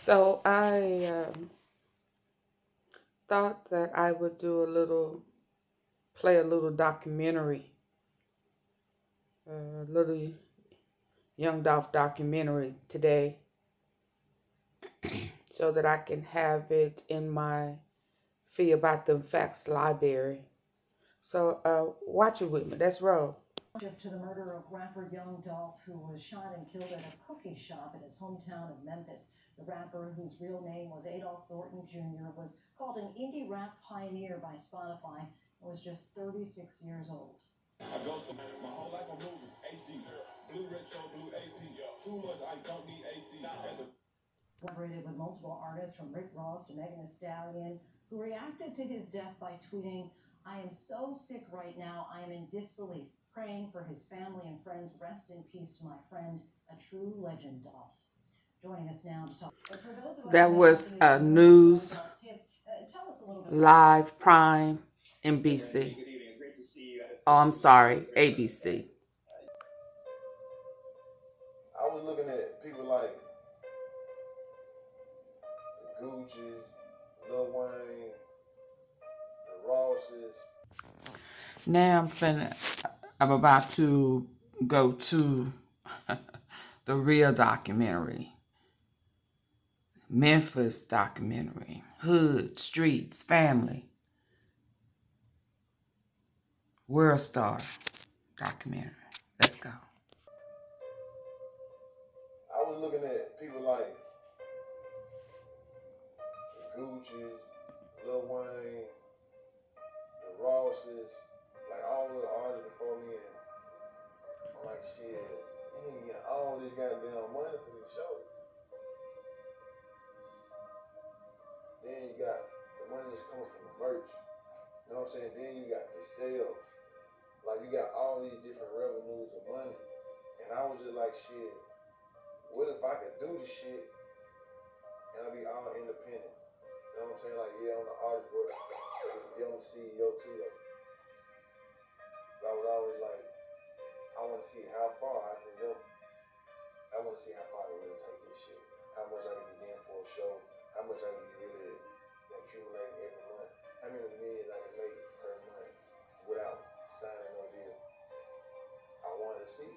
So I thought that I would play a little documentary, a little Young Dolph documentary today, so that I can have it in my Fee About Them Facts library. So watch it with me. Let's roll. To the murder of rapper Young Dolph, who was shot and killed at a cookie shop in his hometown of Memphis. The rapper, whose real name was Adolph Thornton Jr., was called an indie rap pioneer by Spotify and was just 36 years old. I go my whole life I'm moving HD, blue retro, blue AP, too much I don't need AC. Collaborated with multiple artists from Rick Ross to Megan Thee Stallion, who reacted to his death by tweeting, "I am so sick right now, I am in disbelief. Praying for his family and friends. Rest in peace to my friend, a true legend, Dolph." Joining us now to talk. For those of us that was news tell us a little bit live prime NBC. Oh, I'm sorry, ABC. I was looking at people like the Gucci, Lil Wayne, the Rosses. Now I'm about to go to the real documentary. Memphis documentary. Hood, streets, family. World Star documentary. Let's go. I was looking at people like the Gucci, Lil Wayne, the Rosses, like all of the artists before me, and I'm like, shit, you ain't got all this goddamn money for this show. Then you got the money that's coming from the merch. You know what I'm saying? Then you got the sales. Like, you got all these different revenues of money. And I was just like, shit, what if I could do this shit and I'd be all independent? You know what I'm saying? Like, yeah, I'm the artist, but I'm the CEO too, though. But I was always like, I want to see how far I can go. I want to see how far I can really take this shit. How much I can be getting for a show. How much I can be really accumulating every month. How many millions I can make per month without signing no deal. I wanted to see.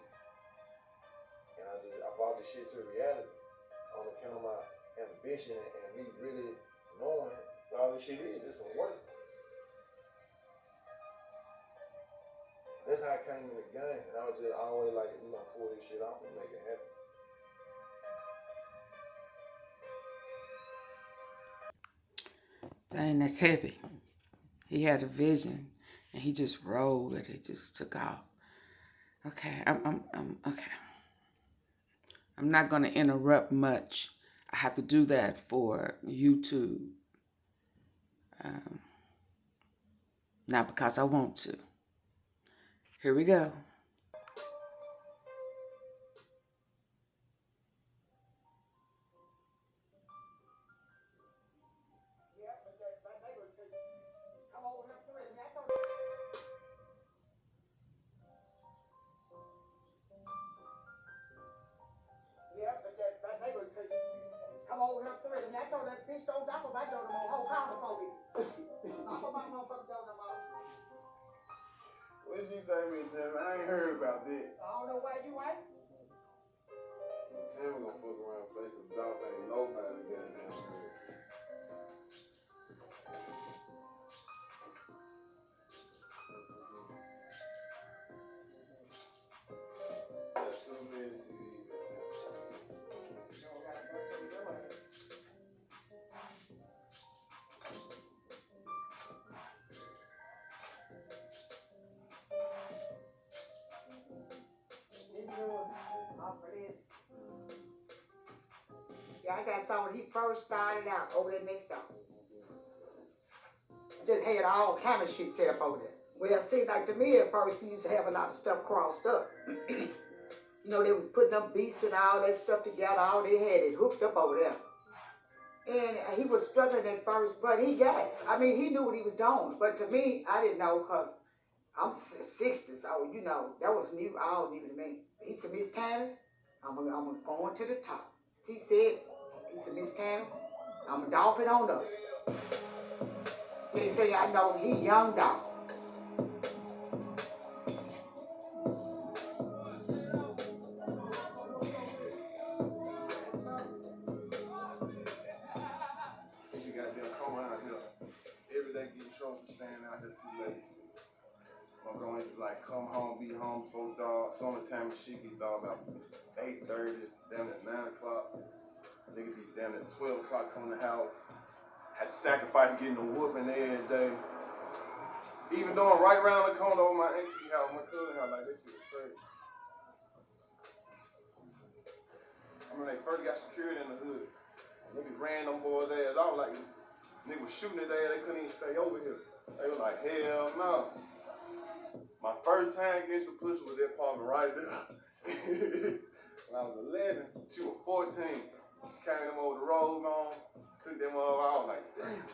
And I brought this shit to reality on account of my ambition and me really knowing what all this shit is. It's some work. That's how I came in the game. And I was just always like, we gonna pull this shit off and make it happen. Dang, that's heavy. He had a vision and he just rolled with it, just took off. Okay, I'm okay. I'm not gonna interrupt much. I have to do that for YouTube. Not because I want to. Here we go. I told that bitch don't knock on my door no more. Whole car before me. Knock on my motherfucking door no more. What did she say to me, Tim? I ain't heard about that. I don't know why you ain't. Tim gonna fuck around and play some Dolph. Ain't nobody goddamn good. That's too many CDs. Yeah, I got some when he first started out over there next door. Just had all kind of shit set up over there. Well, see, like to me at first, he used to have a lot of stuff crossed up. You know, they was putting them beats and all that stuff together. All they had it hooked up over there. And he was struggling at first, but he got it. I mean, he knew what he was doing. But to me, I didn't know because I'm 60, so, you know, that was new, all new to me. He said, Miss Tanner, I'm going to to the top. He said, He said, Miss Tammy, I'm a Dolph it on up. Next thing I know, he young Dolph. She got them come out here. Every day getting trouble for staying out here too late. I'm going to like come home, be home before dark. Summertime she be dark about 8:30, down at 9 o'clock. Nigga be down at 12 o'clock coming to the house. Had to sacrifice getting a whooping every day. Even though I'm right around the corner over my auntie house, my cousin house, like this shit was crazy. I mean, they first got security in the hood. Niggas ran them boys' ass off like niggas was shooting at their ass, they couldn't even stay over here. They was like, hell no. My first time getting some pussy was that partner right there. When I was 11, she was 14. Carried them over the road on, took them over, I was like, damn,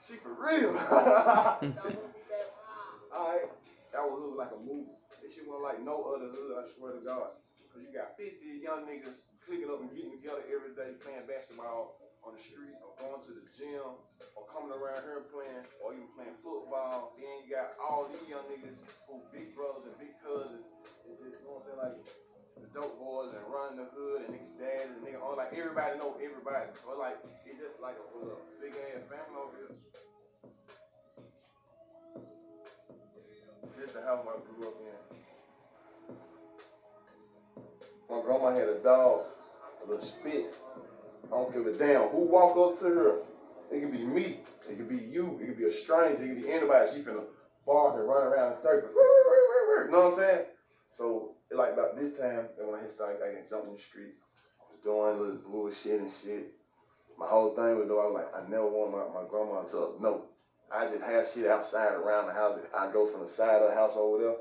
she for real. Alright, that was hood like a movie. This shit wasn't like no other hood, I swear to God. Cause you got 50 young niggas clicking up and getting together every day playing basketball on the street or going to the gym or coming around here playing or even playing football. Then you got all these young niggas who big brothers and big cousins. It's just, you know what I'm saying, like the dope boys and running the hood and niggas' dads and niggas, all like everybody know everybody. So like it's just like a big ass family over here. This the house I grew up in. My grandma had a dog, a little Spitz. I don't give a damn who walk up to her. It could be me, it could be you, it could be a stranger, it could be anybody. She finna bark and run around in circles. You know what I'm saying? So like about this time, when I started getting jumped in the street, I was doing little bullshit and shit. My whole thing was though, I was like, I never want my grandma to know. I just have shit outside around the house. I go from the side of the house over there,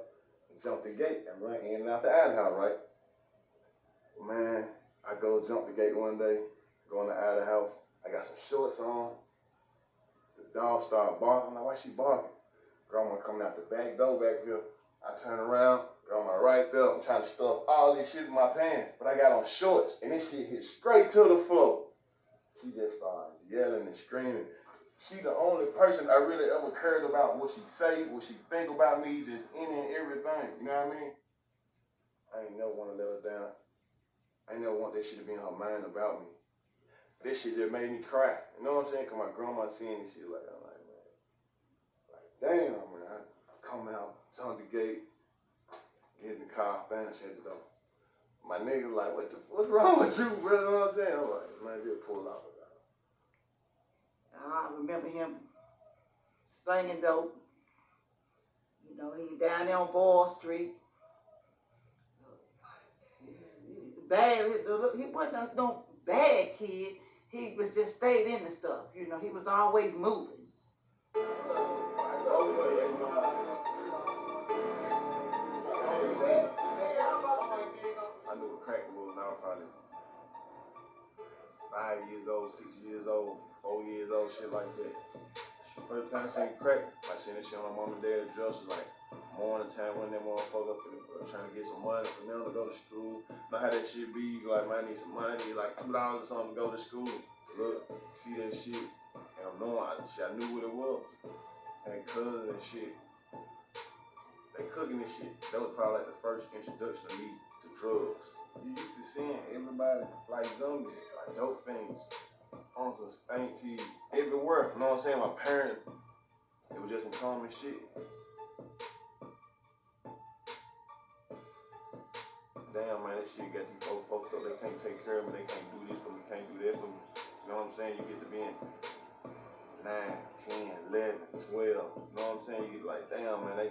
and jump the gate and run in and out the house, right? Man, I go jump the gate one day, go in the outer house. I got some shorts on. The dog started barking. I'm like, why she barking? Grandma coming out the back door back here. I turn around, grandma right there. I'm trying to stuff all this shit in my pants, but I got on shorts, and this shit hit straight to the floor. She just started yelling and screaming. She the only person I really ever cared about what she say, what she think about me, just any and everything. You know what I mean? I ain't never want to let her down. I ain't never want that shit to be in her mind about me. This shit just made me cry. You know what I'm saying? Cause my grandma seeing this shit like, I'm like, man. Like, damn, man. I come out, jump the gate, get in the car, bang, shut the door. My nigga like, what's wrong with you, bro? You know what I'm saying? I'm like, man, just pull off. I remember him slinging dope. You know, he down there on Ball Street. Bad, he wasn't no bad kid. He was just stayed in the stuff. You know, he was always moving. I knew a crack was when I was probably 5 years old, 6 years old, 4 years old, shit like that. First time I seen crack, I seen this shit on my mom and dad's dresser, like morning time when them motherfuckers trying to get some money for them to go to school. Know how that shit be, you like, man, I need some money, I need like $2 or something to go to school. Look, see that shit, and I'm knowing, I knew what it was. And cousins and shit, they cooking this shit. That was probably like the first introduction to me to drugs. You used to seeing everybody like zombies, like dope things, uncles, aunties, everywhere. You know what I'm saying? My parents, it was just some common shit. Damn, man, that shit got these folks up. They can't take care of me. They can't do this for me. Can't do that for me. You know what I'm saying? You get to being 9, 10, 11, 12. You know what I'm saying? You get like, damn, man,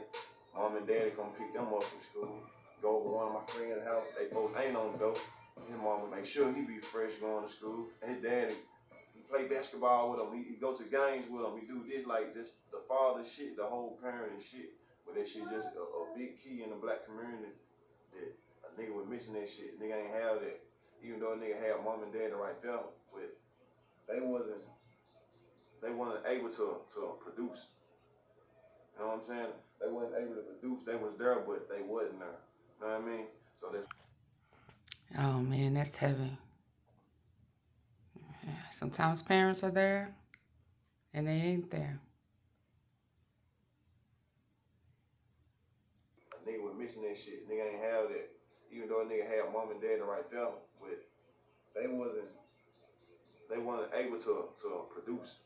mom and daddy come pick them up from school. Go over one of my friends' house. They both ain't on the dope. His mama make sure he be fresh going to school. And his daddy, he play basketball with him. He go to games with him. He do this like just the father shit, the whole parent and shit. But that shit just a big key in the black community that a nigga was missing that shit. Nigga ain't have that. Even though a nigga had mom and daddy right there, but they wasn't able to produce. You know what I'm saying? They wasn't able to produce. They was there, but they wasn't there. You know what I mean? So that's. Oh man, that's heavy. Sometimes parents are there and they ain't there. A nigga was missing that shit. Nigga ain't have that. Even though a nigga had mom and dad right there, but they wasn't able to produce.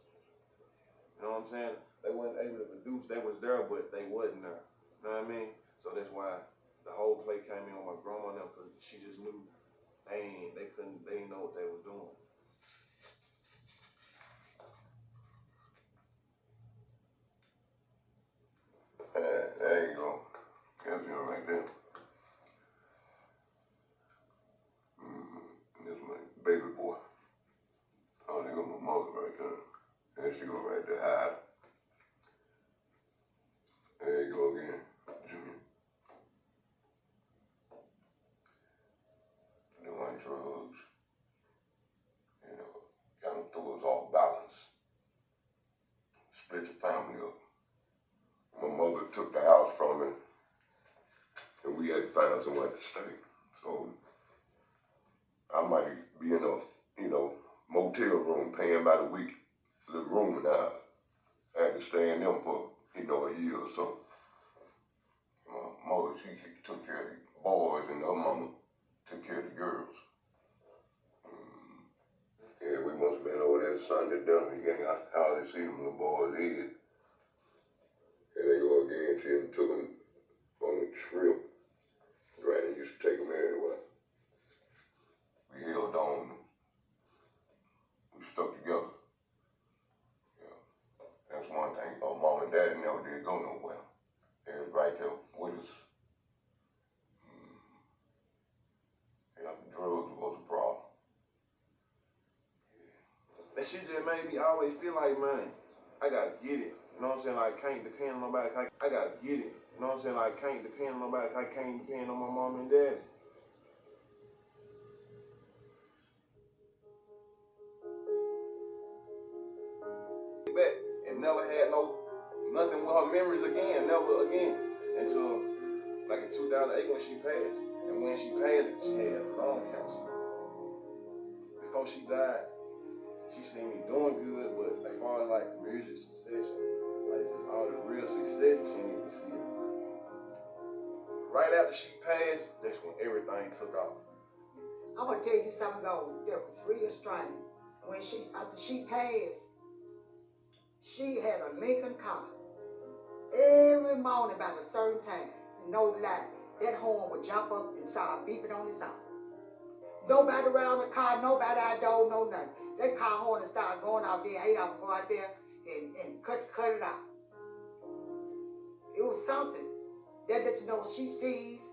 You know what I'm saying? They wasn't able to produce. They was there, but they wasn't there. You know what I mean? So that's why the whole play came in on my grandma now, because she just knew they didn't know what they was doing. There you go. That's him right there. That's my baby boy. Oh, there go my mother right there. There she go right there, hide. There you go again, Junior. Doing drugs. You know, kind of threw us off balance. Split the family up. My mother took the house from me, and we had to find somewhere to stay. So I might be in a, motel room paying by the week, the room and I had to stay in them for, a year or so. My mother, she took care of the boys, and her mama took care of the girls. Yeah, we must have been over there Sunday dinner. You ain't hardly see them little boys eat. And they go again, she took them on the trip. Granny used to take them everywhere. We held on them. We stuck together. Yeah. That's one thing. Mom and Daddy never did go nowhere. They was right there with us. Yeah, drugs was a problem. That shit just made me always feel like, man, I gotta get it. You know what I'm saying? Like, can't depend on nobody. I gotta get it. You know what I'm saying? Like, can't depend on nobody. I can't depend on my mom and daddy. Back and never had nothing with her memories again. Never again. Until, like, in 2008 when she passed. And when she passed, she had lung cancer. Before she died, she seen me doing good, but as far as, like, music success, like, just all the real success, she didn't even see it. Right after she passed, that's when everything took off. I'm gonna tell you something though that was real strange. After she passed, she had a Lincoln car. Every morning about a certain time, no lie, that horn would jump up and start beeping on its own. Nobody around the car, nobody out door, no nothing. That car horn would start going out there, Adolph would go out there and cut it out. It was something. That lets you know she sees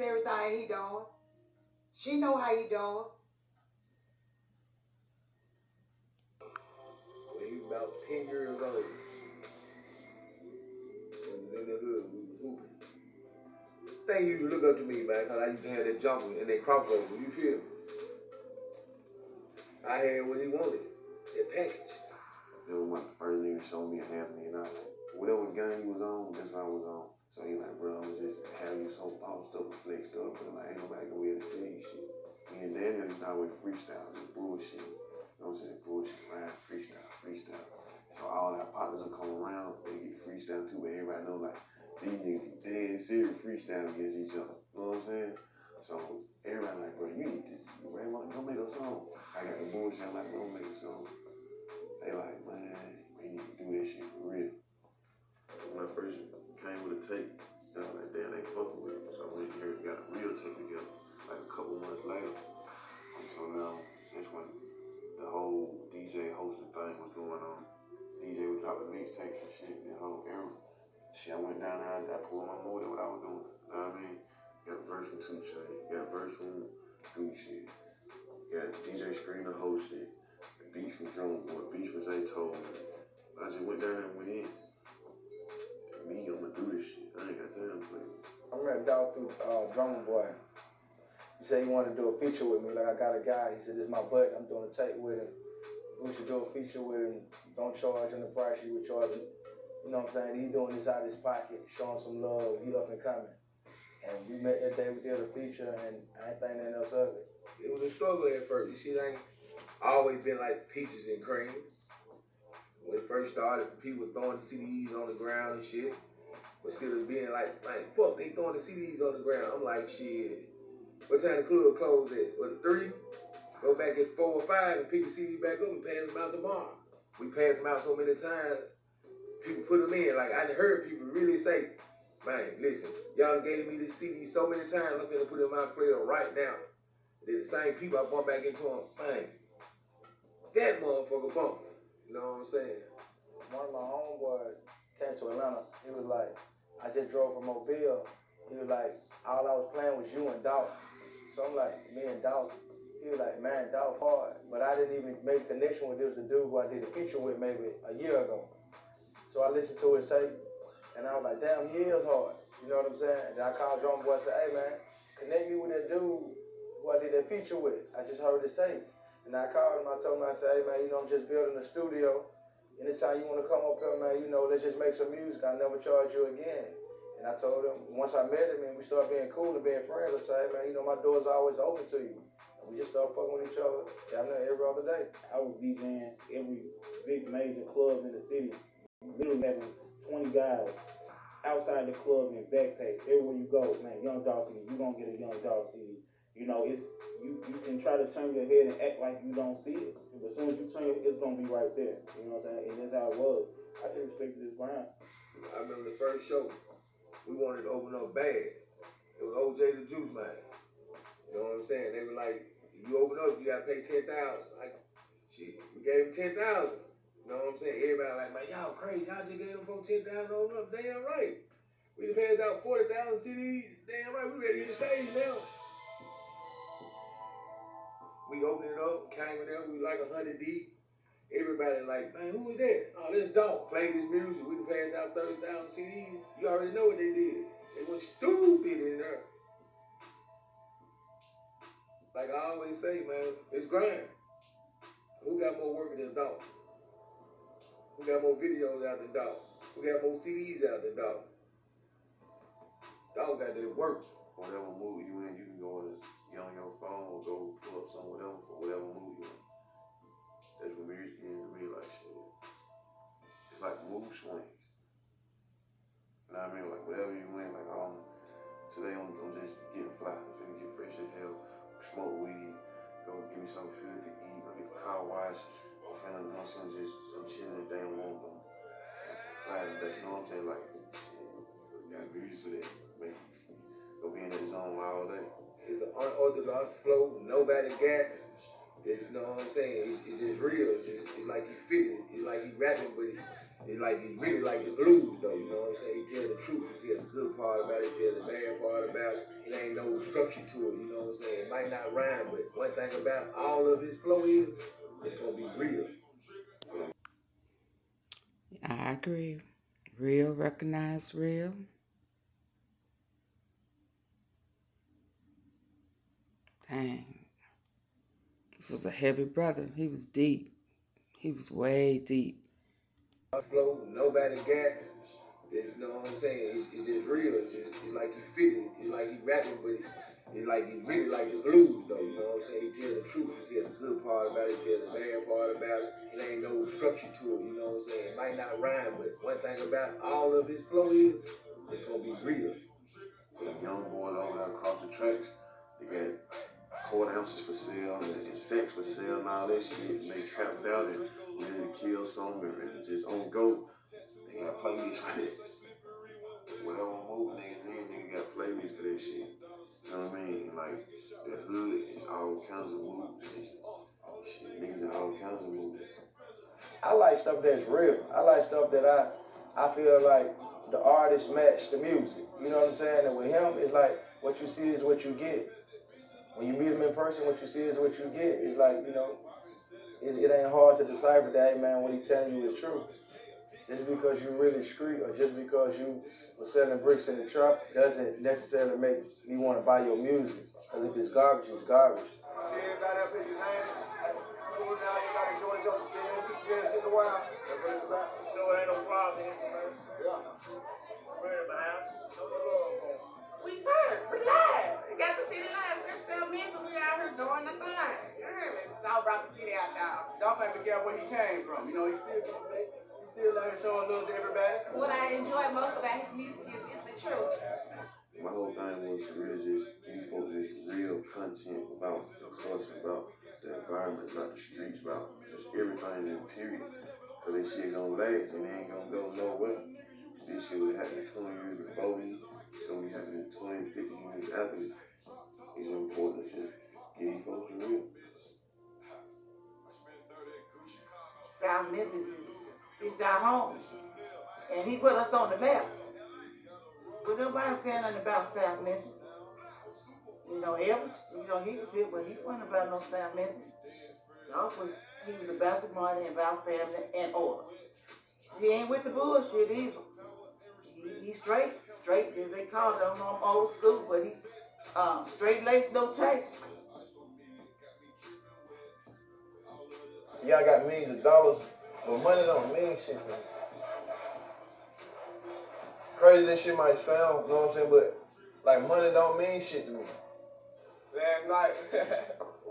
everything he doing. She know how he doing. When he was about 10 years old, when he was in the hood, we was hooping. They used to look up to me, man, because I used to have that jumper and that crossover, you feel me? I had what he wanted, that package. That was one of the first niggas showed me a $500,000. Whatever gang he was on, that's what I was on. So he like, bro, I'm just have you so bossed up and flexed up, but like, ain't nobody gonna be able to tell you shit. Me and Daniel used to always freestyle, just bullshit. You know what I'm saying? Bullshit, right? Freestyle. So all our partners will come around, they get freestyle too, but everybody know like, these niggas be dead serious freestyle against each other. You know what I'm saying? So everybody like, bro, you need this. Right, go make a song. I got the bullshit, I'm like, go make a song. They like, man, we need to do this shit for real. When I first came with a tape, I was like, damn, they fucking with it. So I went here and got a real tape together. Like a couple months later, until now, that's when the whole DJ hosting thing was going on. DJ was dropping mixtapes and shit, the whole era. Shit, I went down there, I pulled my motor, what I was doing. You know what I mean? Got a verse from 2 Chainz, got a verse from Gucci, got DJ Screen to host it, the beat from Drone Boy, beat from Zaytoven. I just went down there and went in. Me, I'm gonna do this shit. I ain't got time to play. I met Dolph through Drone Boy. He said he wanted to do a feature with me. Like, I got a guy. He said, this is my butt. I'm doing a tape with him. We should do a feature with him. Don't charge him the price you would charge him. You know what I'm saying? He's doing this out of his pocket, showing some love. He up and coming. And we met that day, we did a feature, and I ain't think nothing else of it. It was a struggle at first. You see, like, always been like peaches and cream. When it first started, people throwing the CDs on the ground and shit. But instead of being like, man, fuck, they throwing the CDs on the ground. I'm like, shit. What time the club closed at? Was it 3? Go back at 4 or 5 and pick the CDs back up and pass them out tomorrow. We passed them out so many times, people put them in. Like, I heard people really say, man, listen, y'all gave me this CD so many times, I'm gonna put it in my player right now. They're the same people I bump back into them, man, that motherfucker bump. You know what I'm saying? One of my homeboys came to Atlanta. He was like, I just drove from Mobile. He was like, all I was playing was you and Dolph. So I'm like, me and Dolph. He was like, man, Dolph hard. But I didn't even make a connection with this dude who I did a feature with maybe a year ago. So I listened to his tape, and I was like, damn, he is hard. You know what I'm saying? And then I called Drum Boy and said, hey, man, connect me with that dude who I did that feature with. I just heard his tape. And I called him, I told him, I said, hey, man, you know, I'm just building a studio. Anytime you want to come up here, man, you know, let's just make some music. I'll never charge you again. And I told him, once I met him and we started being cool and being friends, I said, hey, man, you know, my door's always open to you. And we just started fucking with each other down there every other day. I was DJing every big major club in the city. Literally having 20 guys outside the club in backpacks. Everywhere you go, man, Young Dolph CD, you gonna get a Young Dolph CD. You know, it's you can try to turn your head and act like you don't see it. But as soon as you turn it, it's gonna be right there. You know what I'm saying? And that's how it was. I just respected this brand. I remember the first show, we wanted to open up bad. It was OJ the Juice Man. You know what I'm saying? They were like, you open up, you gotta pay $10,000. Like, shit, we gave them $10,000. You know what I'm saying? Everybody like, man, y'all crazy. Y'all just gave them folks $10,000 open up. Damn right. We done passed out 40,000 CDs. Damn right, we ready to hit the stage now. We opened it up, came in there, we like 100 deep. Everybody like, man, who is that? Oh, that's Dolph. Played his music. We done passed out 30,000 CDs. You already know what they did. They went stupid in there. Like I always say, man, it's grind. Who got more work than Dolph? Who got more videos out than Dolph? Who got more CDs out than Dolph? Dolph got that work. Whatever mood you in, you can go and get on your phone or go pull up some whatever for whatever mood you in. That's what music is to me, like shit. It's like mood swings. You know what I mean? Like whatever you in, like today I'm just getting fly. I'm finna get fresh as hell, smoke weed, go give me something good to eat, let me car wash. I'm feeling, you know what I'm saying, I'm chilling in damn room. Fly today, you know what I'm saying? Like, you gotta be used to that, man. Go be in that zone all day. It's an unorthodox flow, nobody got it. You know what I'm saying? It's just real. It's like he feel it. It's like he rapping, but it's like he really like the blues, though. You know what I'm saying? He tell the truth. He tell the good part about it. He tell the bad part about it. It ain't no structure to it. You know what I'm saying? It might not rhyme, but one thing about all of his flow is it's gonna be real. I agree. Real, recognize real. Dang. This was a heavy brother. He was deep. He was way deep. Flow, nobody got it. You know what I'm saying? It's just real. It's like he feel it. It's like he rapping, but it's like he really like the blues, though. You know what I'm saying? He tell the truth. He tell the good part about it. He tell the bad part about it. It ain't no structure to it. You know what I'm saying? It might not rhyme, but one thing about all of his flow is it's gonna be real. The young boys over there across the tracks, they got quarter ounces for sale and sex for sale and all that shit. And they trapped out and ready to kill something and just on go. They got playlists for that. Whatever move niggas in, nigga got playlists for that shit. You know what I mean? Like, the hood is all kinds of moves. Shit, niggas are all kinds of moves. I like stuff that's real. I like stuff that I feel like the artist match the music. You know what I'm saying? And with him, it's like what you see is what you get. When you meet him in person, what you see is what you get. It's like, you know, it ain't hard to decipher that, hey man, what he telling you is true. Just because you really street or just because you were selling bricks in the truck doesn't necessarily make me want to buy your music. Because if it's garbage, it's garbage. We turned. We live. We got the city live. We're still men, but we out here doing the thing. You hear me? because I was about to see that y'all. Dolph ain't forget where he came from. You know, he's still out here showing love to everybody. What I enjoy most about his music is the truth. My whole thing was to really just give folks this real content about the culture, about the environment, about the streets, about just everything in period. Because this shit gonna last and it ain't gonna go nowhere. This shit was happening 20 years before me. It's gonna be happening 20, 50 years after me. It's important to just give these folks the real. South Memphis is our home. And he put us on the map. But nobody saying nothing about South Memphis. You know, Elvis, you know, he was here, but he wasn't about no South Memphis. He was about the money, about family, and order. He ain't with the bullshit either. He's straight, as they call it. I'm old school, but he straight laced, no taste. Y'all got millions of dollars, but money don't mean shit to me. Crazy this shit might sound, you know what I'm saying, but like money don't mean shit to me. Last night,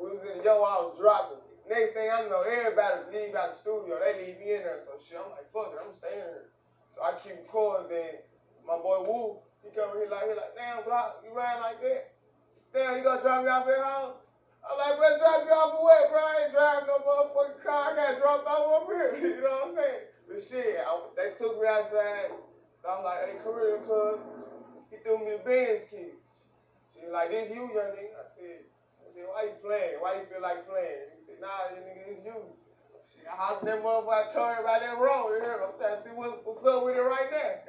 we was in the house dropping. Next thing I know, everybody leave out the studio. They leave me in there. So shit, I'm like, fuck it, I'm staying here. So I keep recording. Then my boy Woo, he come here like, damn, Glock, you riding like that? Damn, you gonna drop me off at home? I'm like, bro, drop me off for what, bro? I ain't driving no motherfucking car. I got dropped off up here. You know what I'm saying? But shit, they took me outside. I was like, hey, career club. He threw me the Benz keys. She was like, this you, young nigga? I said, why you playing? Why you feel like playing? He said, nah, nigga, it's you. Shit, I hopped that motherfucker, I told her about that road. You heard me? I'm trying to see what's up with it right now.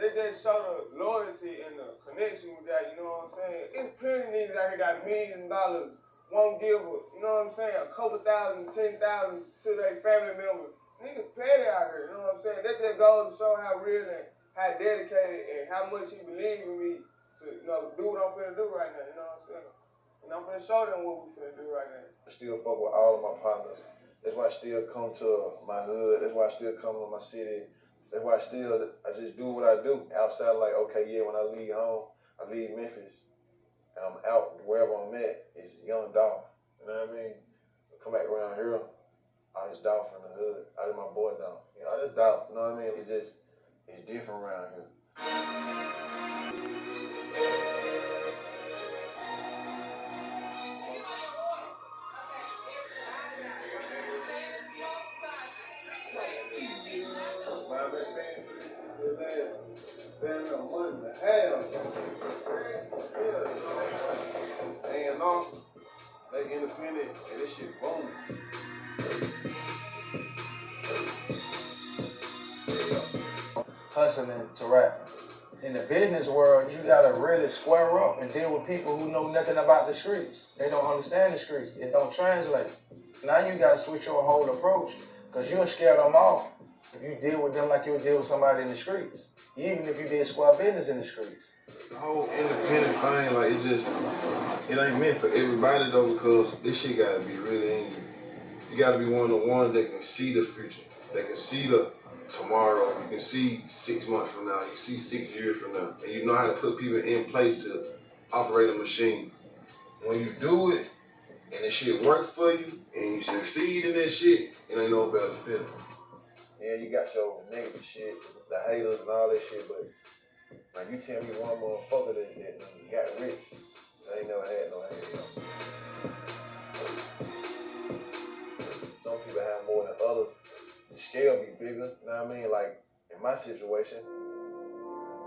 They just show the loyalty and the connection with that, you know what I'm saying? It's plenty of niggas out here got $millions, won't give a, you know what I'm saying, a couple thousand, 10,000 to their family members. Niggas petty out here, you know what I'm saying? That just goes to show how real and how dedicated and how much he believe in me to, you know, do what I'm finna do right now, you know what I'm saying? And I'm finna show them what we finna do right now. I still fuck with all of my partners. That's why I still come to my hood. That's why I still come to my city. That's why I just do what I do. Outside, like, okay, yeah, when I leave home, I leave Memphis, and I'm out wherever I'm at, it's young Dolph. You know what I mean? I come back around here, it's Dolph in the hood. I my boy Dolph. You know, it's Dolph. You know what I mean? It's different around here. They independent and this shit booming. Hustling to rap. In the business world, you gotta really square up and deal with people who know nothing about the streets. They don't understand the streets. It don't translate. Now you gotta switch your whole approach, because you'll scare them off if you deal with them like you'll deal with somebody in the streets. Even if you did square business in the streets. The whole independent thing, like, it ain't meant for everybody though, because this shit gotta be really in you. You gotta be one of the ones that can see the future, that can see the tomorrow. You can see 6 months from now, you can see 6 years from now, and you know how to put people in place to operate a machine. When you do it, and the shit works for you, and you succeed in that shit, it ain't no better feeling. Yeah, you got your negative shit, the haters and all that shit, but like, you tell me one motherfucker that got rich, I ain't never had no haters. Some people have more than others. The scale be bigger, you know what I mean? Like, in my situation,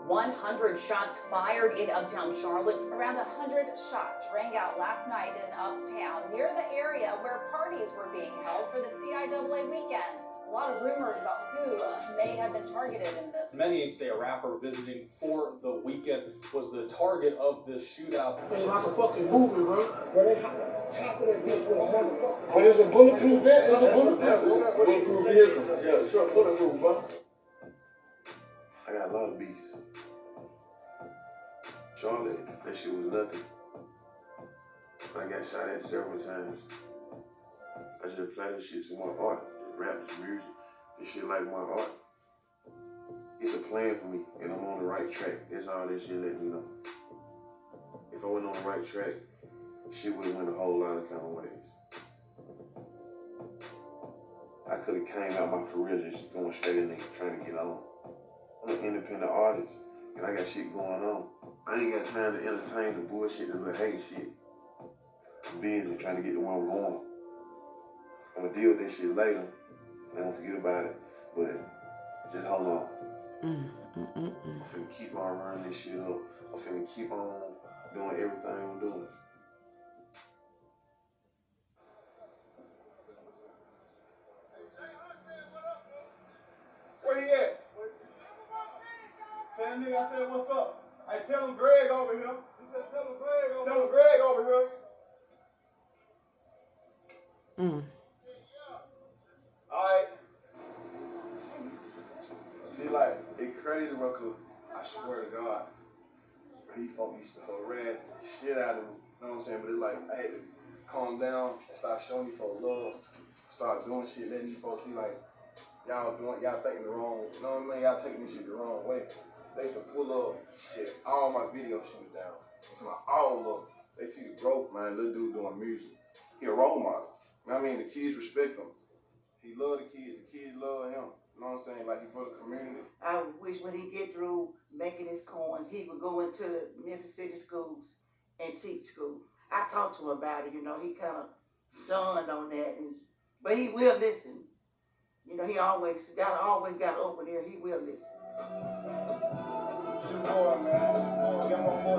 100 shots fired in uptown Charlotte. Around 100 shots rang out last night in uptown, near the area where parties were being held for the CIAA weekend. A lot of rumors about who may have been targeted in this. Many say a rapper visiting for the weekend was the target of this shootout. It's like a fucking movie, bro. Where they top of that bitch with a motherfucker. But it's a bulletproof vest. It's a bulletproof vehicle. Yeah, sure, bulletproof, bro. I got a lot of beefs. Charlotte, that shit was nothing. I got shot at several times. I just apply this shit to my art. Rap, this music, this shit like my art. It's a plan for me, and I'm on the right track. That's all this shit let me know. If I wasn't on the right track, shit would've went a whole lot of kind of ways. could have came out my career just going straight in there trying to get on. I'm an independent artist, and I got shit going on. I ain't got time to entertain the bullshit, the little hate shit. I'm busy trying to get to where I'm going. I'm gonna deal with that shit later. I won't forget about it, but just hold on. I'm finna keep on running this shit up. I'm finna keep on doing everything I'm doing. Where he at? Tell nigga I said what's up. Hey, tell him Greg over here. He said tell him Greg over here. Tell him Greg over here. Alright. See, like, it's crazy, bro, 'cause I swear to God, these folk used to harass the shit out of me. You know what I'm saying? But it's like, I had to calm down and start showing these folks love. Start doing shit, letting these folks see, like, y'all thinking the wrong, you know what I mean? Y'all taking this shit the wrong way. They used to pull up shit, all my video shoots down. It's like all of them. They see the growth, man. Little dude doing music. He a role model. You know what I mean? The kids respect him. He love the kids love him. You know what I'm saying? Like he for the community. I wish when he get through making his coins, he would go into the Memphis City schools and teach school. I talked to him about it, you know, he kind of stunned on that, but he will listen. You know, he always got open ear. He will listen. Shoot boy, man. Get my boy,